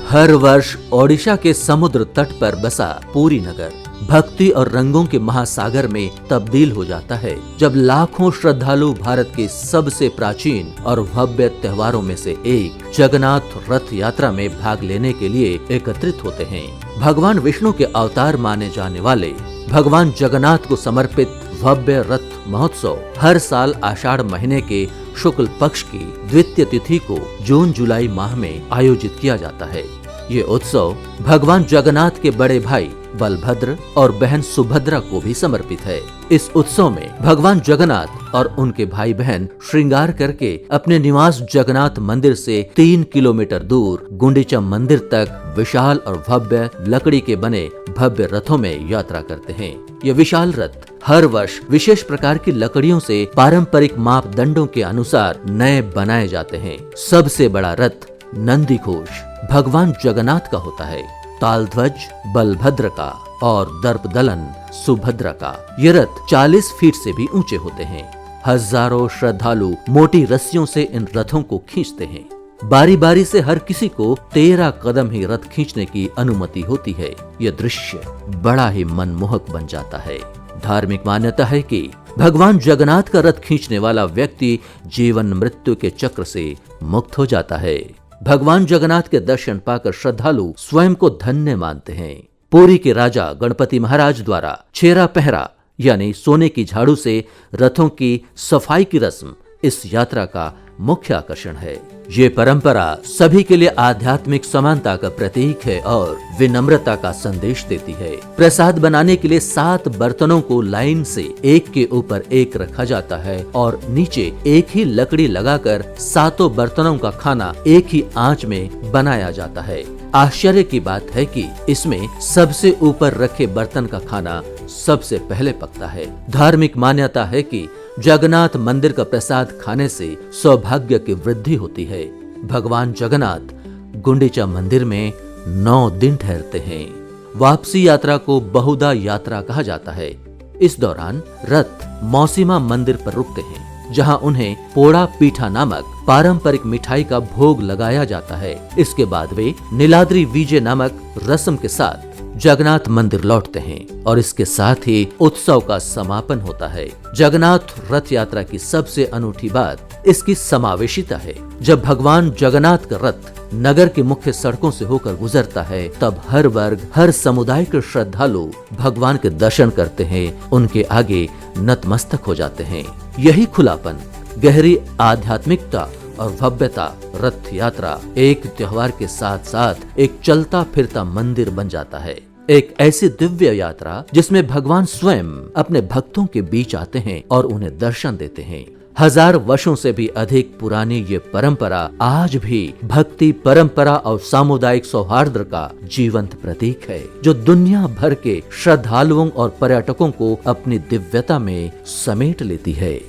हर वर्ष ओडिशा के समुद्र तट पर बसा पुरी नगर भक्ति और रंगों के महासागर में तब्दील हो जाता है, जब लाखों श्रद्धालु भारत के सबसे प्राचीन और भव्य त्योहारों में से एक जगन्नाथ रथ यात्रा में भाग लेने के लिए एकत्रित होते हैं। भगवान विष्णु के अवतार माने जाने वाले भगवान जगन्नाथ को समर्पित भव्य रथ महोत्सव हर साल आषाढ़ महीने के शुक्ल पक्ष की द्वितीय तिथि को जून जुलाई माह में आयोजित किया जाता है। ये उत्सव भगवान जगन्नाथ के बड़े भाई बलभद्र और बहन सुभद्रा को भी समर्पित है। इस उत्सव में भगवान जगन्नाथ और उनके भाई बहन श्रृंगार करके अपने निवास जगन्नाथ मंदिर से 3 किलोमीटर दूर गुंडीचा मंदिर तक विशाल और भव्य लकड़ी के बने भव्य रथों में यात्रा करते हैं। ये विशाल रथ हर वर्ष विशेष प्रकार की लकड़ियों से पारंपरिक मापदंडों के अनुसार नए बनाए जाते हैं। सबसे बड़ा रथ नंदी घोष भगवान जगन्नाथ का होता है, तालध्वज बलभद्र का और दर्पदलन सुभद्रा का। ये रथ 40 फीट से भी ऊंचे होते हैं। हजारों श्रद्धालु मोटी रस्सियों से इन रथों को खींचते हैं। बारी बारी से हर किसी को 13 कदम ही रथ खींचने की अनुमति होती है। यह दृश्य बड़ा ही मनमोहक बन जाता है। धार्मिक मान्यता है कि भगवान जगन्नाथ का रथ खींचने वाला व्यक्ति जीवन मृत्यु के चक्र से मुक्त हो जाता है। भगवान जगन्नाथ के दर्शन पाकर श्रद्धालु स्वयं को धन्य मानते हैं। पुरी के राजा गणपति महाराज द्वारा छेरा पहरा यानी सोने की झाड़ू से रथों की सफाई की रस्म इस यात्रा का मुख्य आकर्षण है। ये परंपरा सभी के लिए आध्यात्मिक समानता का प्रतीक है और विनम्रता का संदेश देती है। प्रसाद बनाने के लिए 7 बर्तनों को लाइन से एक के ऊपर एक रखा जाता है और नीचे एक ही लकड़ी लगाकर 7 बर्तनों का खाना एक ही आंच में बनाया जाता है। आश्चर्य की बात है कि इसमें सबसे ऊपर रखे बर्तन का खाना सबसे पहले पकता है। धार्मिक मान्यता है कि जगन्नाथ मंदिर का प्रसाद खाने से सौभाग्य की वृद्धि होती है। भगवान जगन्नाथ गुंडीचा मंदिर में 9 दिन ठहरते हैं। वापसी यात्रा को बहुधा यात्रा कहा जाता है। इस दौरान रथ मौसीमा मंदिर पर रुकते हैं, जहां उन्हें पोड़ा पीठा नामक पारंपरिक मिठाई का भोग लगाया जाता है। इसके बाद वे नीलाद्री विजय नामक रस्म के साथ जगन्नाथ मंदिर लौटते हैं और इसके साथ ही उत्सव का समापन होता है। जगन्नाथ रथ यात्रा की सबसे अनूठी बात इसकी समावेशिता है। जब भगवान जगन्नाथ का रथ नगर की मुख्य सड़कों से होकर गुजरता है, तब हर वर्ग हर समुदाय के श्रद्धालु भगवान के दर्शन करते हैं, उनके आगे नतमस्तक हो जाते हैं। यही खुलापन, गहरी आध्यात्मिकता और भव्यता रथ यात्रा एक त्योहार के साथ साथ एक चलता फिरता मंदिर बन जाता है। एक ऐसी दिव्य यात्रा जिसमें भगवान स्वयं अपने भक्तों के बीच आते हैं और उन्हें दर्शन देते हैं। 1000 वर्षों से भी अधिक पुरानी ये परंपरा आज भी भक्ति, परंपरा और सामुदायिक सौहार्द का जीवंत प्रतीक है, जो दुनिया भर के श्रद्धालुओं और पर्यटकों को अपनी दिव्यता में समेट लेती है।